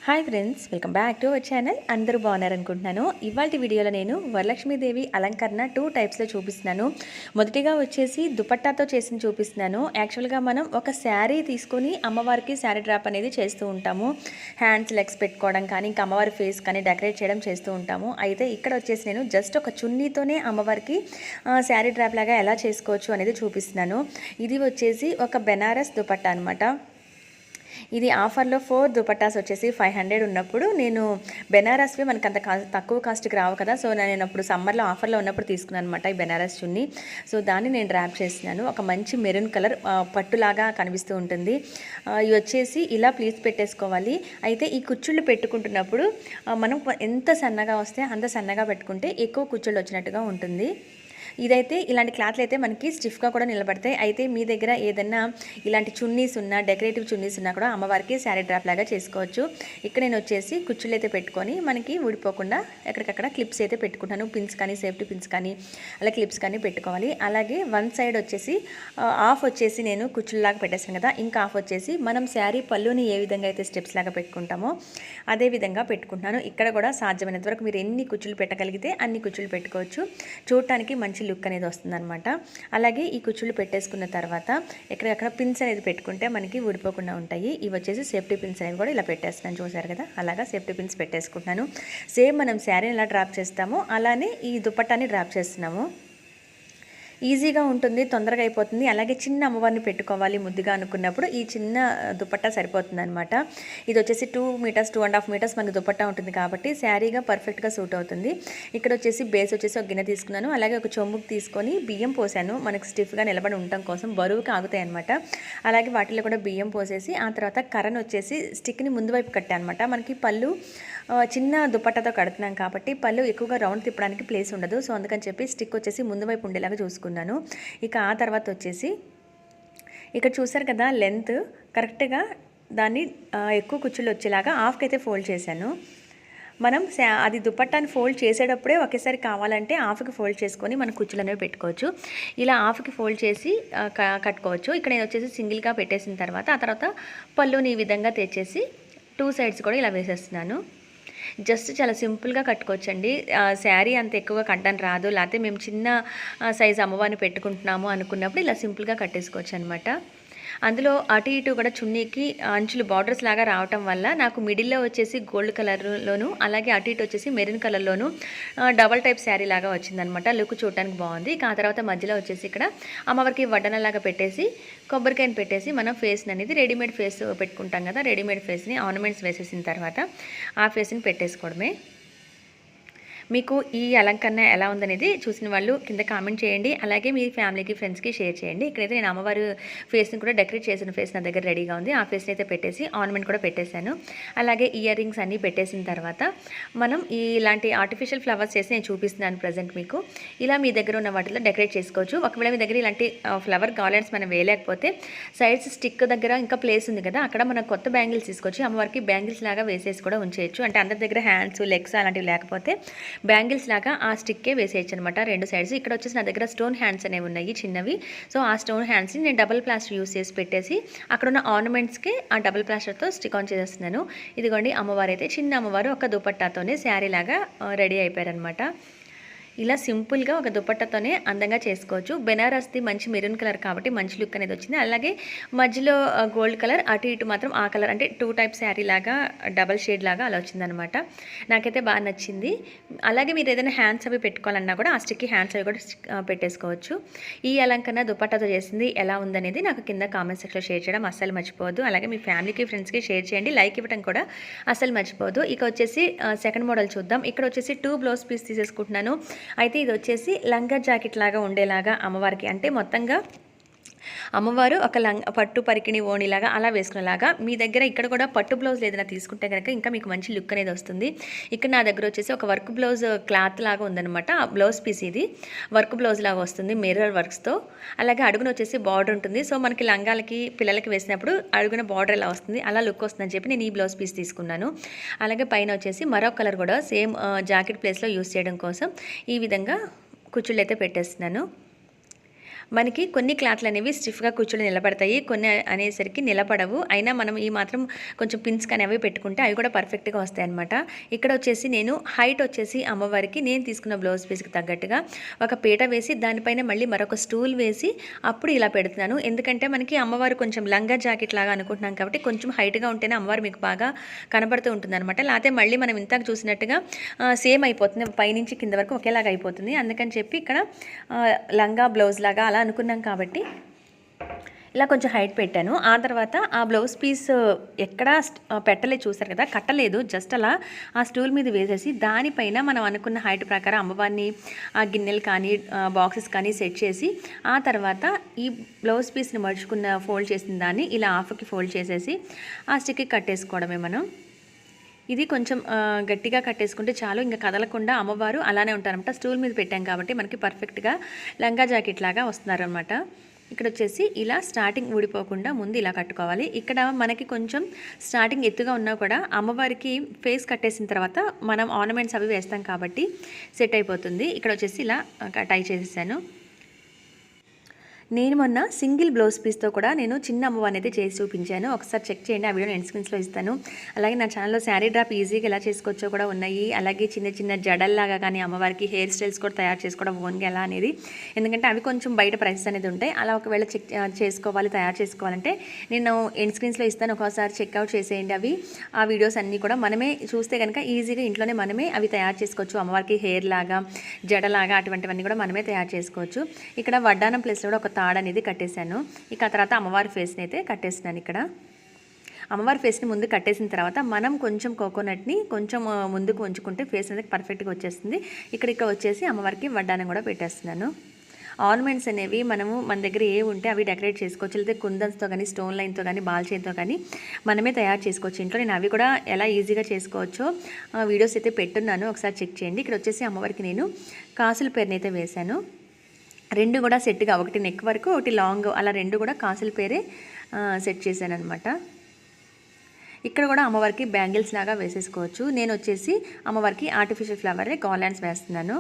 Hi friends, welcome back to our channel. అందరూ బాగున్నారనుకుంటున్నాను. ఇవాళ వీడియోలో నేను వరలక్ష్మీదేవి అలంకరణ 2 టైప్స్లో చూపిస్తున్నాను. మొదటిగా వచ్చేసి దుపట్టాతో చేసి చూపిస్తున్నాను. యాక్చువల్గా మనం ఒక శారీ తీసుకొని అమ్మవారికి శారీ డ్రాప్ అనేది చేస్తూ ఉంటాము. హ్యాండ్స్ లెగ్స్ పెట్టుకోవడం కానీ ఇంకా అమ్మవారి ఫేస్ కానీ డెకరేట్ చేయడం చేస్తూ ఉంటాము. అయితే ఇక్కడ వచ్చేసి నేను జస్ట్ ఒక చున్నీతోనే అమ్మవారికి శారీ డ్రాప్ లాగా ఎలా చేసుకోవచ్చు అనేది చూపిస్తున్నాను. ఇది వచ్చేసి ఒక బెనారస్ దుపట్టా అనమాట. ఇది ఆఫర్లో 4 దుపట్టాస్ వచ్చేసి 500 ఉన్నప్పుడు నేను బెనారస్వి మనకు అంత తక్కువ కాస్ట్కి రావు కదా. సో నేను అప్పుడు సమ్మర్లో ఆఫర్లో ఉన్నప్పుడు తీసుకున్నాను అనమాట ఈ బెనారస్ చున్నీ. సో దాన్ని నేను డ్రాప్ చేస్తున్నాను. ఒక మంచి మెరూన్ కలర్ పట్టులాగా కనిపిస్తూ ఉంటుంది. ఇవి వచ్చేసి ఇలా ప్లీజ్ పెట్టేసుకోవాలి. అయితే ఈ కుచ్చుళ్ళు పెట్టుకుంటున్నప్పుడు మనం ఎంత సన్నగా వస్తే అంత సన్నగా పెట్టుకుంటే ఎక్కువ కుచ్చుళ్ళు వచ్చినట్టుగా ఉంటుంది. ఇదైతే ఇలాంటి క్లాత్లు అయితే మనకి స్టిఫ్గా కూడా నిలబడతాయి. అయితే మీ దగ్గర ఏదైనా ఇలాంటి చున్నీస్ ఉన్నా, డెకరేటివ్ చున్నీస్ ఉన్నా కూడా అమ్మవారికి శారీ డ్రాప్ లాగా చేసుకోవచ్చు. ఇక్కడ నేను వచ్చేసి కుచ్చులు అయితే పెట్టుకొని మనకి ఊడిపోకుండా ఎక్కడికక్కడ క్లిప్స్ అయితే పెట్టుకుంటాను. పిన్స్ కానీ సేఫ్టీ పిన్స్ కానీ అలా క్లిప్స్ కానీ పెట్టుకోవాలి. అలాగే వన్ సైడ్ వచ్చేసి ఆఫ్ వచ్చేసి నేను కుచ్చుల్లాగా పెట్టేసాను కదా, ఇంకా ఆఫ్ వచ్చేసి మనం శారీ పళ్ళుని ఏ విధంగా అయితే స్టెప్స్ లాగా పెట్టుకుంటామో అదే విధంగా పెట్టుకుంటున్నాను. ఇక్కడ కూడా సాధ్యమైనంత వరకు మీరు ఎన్ని కుచ్చులు పెట్టగలిగితే అన్ని కుచ్చులు పెట్టుకోవచ్చు. చూడటానికి మంచి లుక్ అనేది వస్తుందన్నమాట. అలాగే ఈ కుచ్చుళ్ళు పెట్టేసుకున్న తర్వాత ఎక్కడెక్కడ పిన్స్ అనేది పెట్టుకుంటే మనకి ఊడిపోకుండా ఉంటాయి. ఇవి వచ్చేసి సేఫ్టీ పిన్స్ అనేది కూడా ఇలా పెట్టేస్తున్నాను, చూసారు కదా. అలాగా సేఫ్టీ పిన్స్ పెట్టేసుకుంటున్నాను. సేమ్ మనం శారీని ఎలా డ్రాప్ చేస్తామో అలానే ఈ దుపట్టాని డ్రాప్ చేస్తున్నాము. ఈజీగా ఉంటుంది, తొందరగా అయిపోతుంది. అలాగే చిన్న అమ్మవారిని పెట్టుకోవాలి ముద్దుగా అనుకున్నప్పుడు ఈ చిన్న దుపట్టా సరిపోతుంది అనమాట. ఇది వచ్చేసి 2 మీటర్స్ 2.5 మీటర్స్ మనకి దుపట్టా ఉంటుంది కాబట్టి శారీగా పర్ఫెక్ట్గా సూట్ అవుతుంది. ఇక్కడ వచ్చేసి బేస్ వచ్చేసి ఒక గిన్నె తీసుకున్నాను. అలాగే ఒక చెంబుకి తీసుకొని బియ్యం పోసాను, మనకు స్టిఫ్గా నిలబడి ఉండటం కోసం, బరువుకి ఆగుతాయి అనమాట. అలాగే వాటిలో కూడా బియ్యం పోసేసి ఆ తర్వాత కర్రను వచ్చేసి స్టిక్ని ముందు వైపు కట్టాను అనమాట. మనకి పళ్ళు చిన్న దుపట్టాతో కడుతున్నాం కాబట్టి పళ్ళు ఎక్కువగా రౌండ్ తిప్పడానికి ప్లేస్ ఉండదు. సో అందుకని చెప్పి స్టిక్ వచ్చేసి ముందు వైపు ఉండేలాగా చూసుకున్నాను. ఇక ఆ తర్వాత వచ్చేసి ఇక్కడ చూసారు కదా, లెంత్ కరెక్ట్గా దాన్ని ఎక్కువ కుచ్చులు వచ్చేలాగా హాఫ్కి అయితే ఫోల్డ్ చేశాను. మనం అది దుపట్టాన్ని ఫోల్డ్ చేసేటప్పుడే ఒకేసారి కావాలంటే హాఫ్కి ఫోల్డ్ చేసుకొని మనం కుచ్చులు అనేవి పెట్టుకోవచ్చు. ఇలా హాఫ్కి ఫోల్డ్ చేసి కట్టుకోవచ్చు. ఇక్కడ నేను వచ్చేసి సింగిల్గా పెట్టేసిన తర్వాత ఆ తర్వాత పళ్ళుని ఈ విధంగా తెచ్చేసి 2 సైడ్స్ కూడా ఇలా వేసేస్తున్నాను. జస్ట్ చాలా సింపుల్గా కట్టుకోవచ్చండి. శారీ అంత ఎక్కువగా కట్టడం రాదు, లేకపోతే మేము చిన్న సైజు అమ్మవారిని పెట్టుకుంటున్నాము అనుకున్నప్పుడు ఇలా సింపుల్గా కట్టేసుకోవచ్చు అనమాట. అందులో అటు ఇటు కూడా చున్నీకి అంచులు బార్డర్స్ లాగా రావటం వల్ల నాకు మిడిల్లో వచ్చేసి గోల్డ్ కలర్లోను, అలాగే అటు ఇటు వచ్చేసి మెరూన్ కలర్లోను డబల్ టైప్ శారీ లాగా వచ్చిందనమాట. లుక్ చూడటానికి బాగుంది. ఆ తర్వాత మధ్యలో వచ్చేసి ఇక్కడ అమ్మవారికి వడ్డనలాగా పెట్టేసి కొబ్బరికాయని పెట్టేసి మనం ఫేస్ని అనేది రెడీమేడ్ ఫేస్ పెట్టుకుంటాం కదా, రెడీమేడ్ ఫేస్ని ఆర్నమెంట్స్ వేసేసిన తర్వాత ఆ ఫేస్ని పెట్టేసుకోవడమే. మీకు ఈ అలంకరణ ఎలా ఉందనేది చూసిన వాళ్ళు కింద కామెంట్ చేయండి. అలాగే మీ ఫ్యామిలీకి ఫ్రెండ్స్కి షేర్ చేయండి. ఇక్కడైతే నేను అమ్మవారి ఫేస్ని కూడా డెకరేట్ చేసిన ఫేస్ నా దగ్గర రెడీగా ఉంది. ఆ ఫేస్ని అయితే పెట్టేసి ఆర్నమెంట్ కూడా పెట్టేశాను. అలాగే ఇయర్ రింగ్స్ అన్నీ పెట్టేసిన తర్వాత మనం ఇలాంటి ఆర్టిఫిషియల్ ఫ్లవర్స్ చేసి నేను చూపిస్తున్నాను ప్రజెంట్ మీకు. ఇలా మీ దగ్గర ఉన్న వాటిలో డెకరేట్ చేసుకోవచ్చు. ఒకవేళ మీ దగ్గర ఇలాంటి ఫ్లవర్ గార్లెన్స్ మనం వేయలేకపోతే సైడ్స్ స్టిక్ దగ్గర ఇంకా ప్లేస్ ఉంది కదా, అక్కడ మనం కొత్త బ్యాంగిల్స్ తీసుకొచ్చి అమ్మవారికి బ్యాంగిల్స్ లాగా వేసేసి కూడా ఉంచేయచ్చు. అంటే అందరి దగ్గర హ్యాండ్స్ లెగ్స్ అలాంటివి లేకపోతే బ్యాంగిల్స్ లాగా ఆ స్టిక్కే వేసేయచ్చు అనమాట 2 సైడ్స్. ఇక్కడ వచ్చేసి నా దగ్గర స్టోన్ హ్యాండ్స్ అనేవి ఉన్నాయి చిన్నవి. సో ఆ స్టోన్ హ్యాండ్స్ని నేను డబుల్ ప్లాస్టర్ యూస్ చేసి పెట్టేసి అక్కడ ఉన్న ఆర్నమెంట్స్కి ఆ డబుల్ ప్లాస్టర్తో స్టిక్ ఆన్ చేసేస్తున్నాను. ఇదిగోండి అమ్మవారు అయితే చిన్న అమ్మవారు ఒక దుపట్టాతోనే శారీ లాగా రెడీ అయిపోయారనమాట. ఇలా సింపుల్గా ఒక దుపట్టాతోనే అందంగా చేసుకోవచ్చు. బెనారస్ది మంచి మెరూన్ కలర్ కాబట్టి మంచి లుక్ అనేది వచ్చింది. అలాగే మధ్యలో గోల్డ్ కలర్, అటు ఇటు మాత్రం ఆ కలర్, అంటే 2 టైప్ శారీ లాగా డబల్ షేడ్ లాగా అలా వచ్చిందనమాట. నాకైతే బాగా నచ్చింది. అలాగే మీరు ఏదైనా హ్యాండ్స్ అవి పెట్టుకోవాలన్నా కూడా ఆ స్టిక్కి హ్యాండ్స్ అవి కూడా పెట్టేసుకోవచ్చు. ఈ అలంకరణ దుపట్టాతో చేసింది ఎలా ఉందనేది నాకు కింద కామెంట్ సెక్షన్లో షేర్ చేయడం అస్సలు మర్చిపోవద్దు. అలాగే మీ ఫ్యామిలీకి ఫ్రెండ్స్కి షేర్ చేయండి, లైక్ ఇవ్వడం కూడా అస్సలు మర్చిపోవద్దు. ఇక వచ్చేసి సెకండ్ మోడల్ చూద్దాం. ఇక్కడ వచ్చేసి 2 బ్లౌజ్ పీస్ తీసేసుకుంటున్నాను. అయితే ఇది వచ్చేసి లంగా జాకెట్ లాగా ఉండేలాగా అమ్మవారికి, అంటే మొత్తంగా అమ్మవారు ఒక పట్టు పరికిణి ఓణిలాగా అలా వేసుకునేలాగా. మీ దగ్గర ఇక్కడ కూడా పట్టు బ్లౌజ్ ఏదైనా తీసుకుంటే కనుక ఇంకా మీకు మంచి లుక్ అనేది వస్తుంది. ఇక్కడ నా దగ్గర వచ్చేసి ఒక వర్క్ బ్లౌజ్ క్లాత్ లాగా ఉందనమాట. ఆ బ్లౌజ్ పీస్ ఇది వర్క్ బ్లౌజ్ లాగా వస్తుంది మిర్రర్ వర్క్స్తో. అలాగే అడుగున వచ్చేసి బార్డర్ ఉంటుంది. సో మనకి లంగాలకి పిల్లలకి వేసినప్పుడు అడుగున బార్డర్ ఎలా వస్తుంది అలా లుక్ వస్తుందని చెప్పి నేను ఈ బ్లౌజ్ పీస్ తీసుకున్నాను. అలాగే పైన వచ్చేసి మరొక కలర్ కూడా సేమ్ జాకెట్ ప్లేస్లో యూస్ చేయడం కోసం ఈ విధంగా కుచ్చుళ్ళు అయితే పెట్టేస్తున్నాను. మనకి కొన్ని క్లాత్లు అనేవి స్టిఫ్గా కూర్చొని నిలబడతాయి, కొన్ని అనేసరికి నిలబడవు. అయినా మనం ఈ మాత్రం కొంచెం పిన్స్ అనేవి పెట్టుకుంటే అవి కూడా పర్ఫెక్ట్గా వస్తాయి అనమాట. ఇక్కడ వచ్చేసి నేను హైట్ వచ్చేసి అమ్మవారికి నేను తీసుకున్న బ్లౌజ్ పీస్కి తగ్గట్టుగా ఒక పీట వేసి దానిపైన మళ్ళీ మరొక స్టూల్ వేసి అప్పుడు ఇలా పెడుతున్నాను. ఎందుకంటే మనకి అమ్మవారు కొంచెం లంగా జాకెట్ లాగా అనుకుంటున్నాం కాబట్టి కొంచెం హైట్గా ఉంటేనే అమ్మవారు మీకు బాగా కనబడుతూ ఉంటుంది అనమాట. లేకపోతే మళ్ళీ మనం ఇంతకు చూసినట్టుగా సేమ్ అయిపోతుంది, పైనుంచి కింద వరకు ఒకేలాగా అయిపోతుంది. అందుకని చెప్పి ఇక్కడ లంగా బ్లౌజ్ లాగా అలా అనుకున్నాం కాబట్టి ఇలా కొంచెం హైట్ పెట్టాను. ఆ తర్వాత ఆ బ్లౌజ్ పీస్ ఎక్కడా పెట్టలేదు, చూసారు కదా, కట్టలేదు, జస్ట్ అలా ఆ స్టూల్ మీద వేసేసి దానిపైన మనం అనుకున్న హైట్ ప్రకారం అమ్మవారిని ఆ గిన్నెలు కానీ బాక్సెస్ కానీ సెట్ చేసి ఆ తర్వాత ఈ బ్లౌజ్ పీస్ని మడుచుకున్న ఫోల్డ్ చేసిన దాన్ని ఇలా హాఫ్కి ఫోల్డ్ చేసేసి ఆ స్టిక్కి కట్టేసుకోవడమే మనం. ఇది కొంచెం గట్టిగా కట్టేసుకుంటే చాలు, ఇంకా కదలకుండా అమ్మవారు అలానే ఉంటారనమాట. స్టూల్ మీద పెట్టాం కాబట్టి మనకి పర్ఫెక్ట్గా లంగా జాకెట్ లాగా వస్తున్నారనమాట. ఇక్కడ వచ్చేసి ఇలా స్టార్టింగ్ ఊడిపోకుండా ముందు ఇలా కట్టుకోవాలి. ఇక్కడ మనకి కొంచెం స్టార్టింగ్ ఎత్తుగా ఉన్నా కూడా అమ్మవారికి ఫేస్ కట్టేసిన తర్వాత మనం ఆర్నమెంట్స్ అవి వేస్తాం కాబట్టి సెట్ అయిపోతుంది. ఇక్కడ వచ్చేసి ఇలా టై చేసేసాను. నేను మొన్న సింగిల్ బ్లౌజ్ పీస్తో కూడా నేను చిన్న అమ్మవారిని అయితే చేసి చూపించాను, ఒకసారి చెక్ చేయండి, ఆ వీడియో ఎండ్ స్క్రీన్స్లో ఇస్తాను. అలాగే నా ఛానల్లో శారీ డ్రాప్ ఈజీగా ఎలా చేసుకోవచ్చో కూడా ఉన్నాయి. అలాగే చిన్న చిన్న జడల్లాగా కానీ అమ్మవారికి హెయిర్ స్టైల్స్ కూడా తయారు చేసుకోవడం ఓన్గా ఎలా అనేది, ఎందుకంటే అవి కొంచెం బయట ప్రైసెస్ అనేది ఉంటాయి. అలా ఒకవేళ చెక్ చేసుకోవాలి, తయారు చేసుకోవాలంటే నేను ఎండ్ స్క్రీన్స్లో ఇస్తాను, ఒకసారి చెక్అవుట్ చేసేయండి. అవి ఆ వీడియోస్ అన్నీ కూడా మనమే చూస్తే కనుక ఈజీగా ఇంట్లోనే మనమే అవి తయారు చేసుకోవచ్చు. అమ్మవారికి హెయిర్ లాగా జడలాగా అటువంటివన్నీ కూడా మనమే తయారు చేసుకోవచ్చు. ఇక్కడ వడ్డానం ప్లేస్లో కూడా ఒక తాడు అనేది కట్టేశాను. ఇక తర్వాత అమ్మవారి ఫేస్ని అయితే కట్టేస్తున్నాను. ఇక్కడ అమ్మవారి ఫేస్ని ముందు కట్టేసిన తర్వాత మనం కొంచెం కోకోనట్ని కొంచెం ముందుకు ఉంచుకుంటే ఫేస్ అనేది పర్ఫెక్ట్గా వచ్చేస్తుంది. ఇక్కడ వచ్చేసి అమ్మవారికి వడ్డానం కూడా పెట్టేస్తున్నాను. ఆర్నమెంట్స్ అనేవి మనము మన దగ్గర ఏ ఉంటే అవి డెకరేట్ చేసుకోవచ్చు, లేదా కుందన్స్తో కానీ స్టోన్ లైన్తో కానీ బాల్ చైన్తో కానీ మనమే తయారు చేసుకోవచ్చు ఇంట్లో. నేను అవి కూడా ఎలా ఈజీగా చేసుకోవచ్చో వీడియోస్ అయితే పెట్టున్నాను, ఒకసారి చెక్ చేయండి. ఇక్కడ వచ్చేసి అమ్మవారికి నేను కాసుల పేరుని అయితే వేశాను. రెండు కూడా సెట్గా, ఒకటి నెక్ వరకు ఒకటి లాంగ్, అలా రెండు కూడా కాసుల పేరే సెట్ చేశాను అనమాట. ఇక్కడ కూడా అమ్మవారికి బ్యాంగిల్స్ లాగా వేసేసుకోవచ్చు. నేను వచ్చేసి అమ్మవారికి ఆర్టిఫిషియల్ ఫ్లవరే గార్లాండ్స్ వేస్తున్నాను.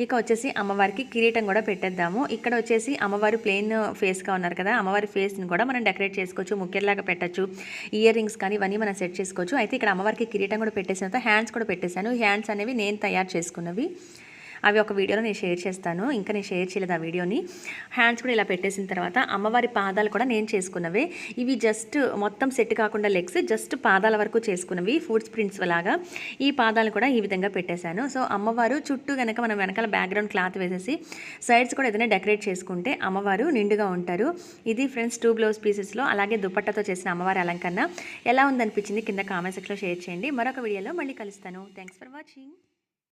ఇక వచ్చేసి అమ్మవారికి కిరీటం కూడా పెట్టేద్దాము. ఇక్కడ వచ్చేసి అమ్మవారు ప్లెయిన్ ఫేస్గా ఉన్నారు కదా, అమ్మవారి ఫేస్ని కూడా మనం డెకరేట్ చేసుకోవచ్చు, ముఖ్యంలాగా పెట్టచ్చు, ఇయర్ రింగ్స్ కానీ ఇవన్నీ మనం సెట్ చేసుకోవచ్చు. అయితే ఇక్కడ అమ్మవారికి కిరీటం కూడా పెట్టేసిన తర్వాత హ్యాండ్స్ కూడా పెట్టేశాను. హ్యాండ్స్ అనేవి నేను తయారు చేసుకున్నవి, అవి ఒక వీడియోలో నేను షేర్ చేస్తాను, ఇంకా నేను షేర్ చేయలేదు ఆ వీడియోని. హ్యాండ్స్ కూడా ఇలా పెట్టేసిన తర్వాత అమ్మవారి పాదాలు కూడా నేను చేసుకున్నవే. ఇవి జస్ట్ మొత్తం సెట్ కాకుండా లెగ్స్, జస్ట్ పాదాల వరకు చేసుకున్నవి, ఫుడ్ ప్రింట్స్ లాగా. ఈ పాదాలు కూడా ఈ విధంగా పెట్టేశాను. సో అమ్మవారు చుట్టూ కనుక మనం వెనకాల బ్యాక్గ్రౌండ్ క్లాత్ వేసేసి సైడ్స్ కూడా ఏదైనా డెకరేట్ చేసుకుంటే అమ్మవారు నిండుగా ఉంటారు. ఇది ఫ్రెండ్స్ 2 బ్లౌజ్ పీసెస్లో అలాగే దుపట్టాతో చేసిన అమ్మవారి అలంకరణ ఎలా ఉందనిపించింది కింద కామెంట్ సెక్షన్లో షేర్ చేయండి. మరొక వీడియోలో మళ్ళీ కలుస్తాను. Thanks for watching.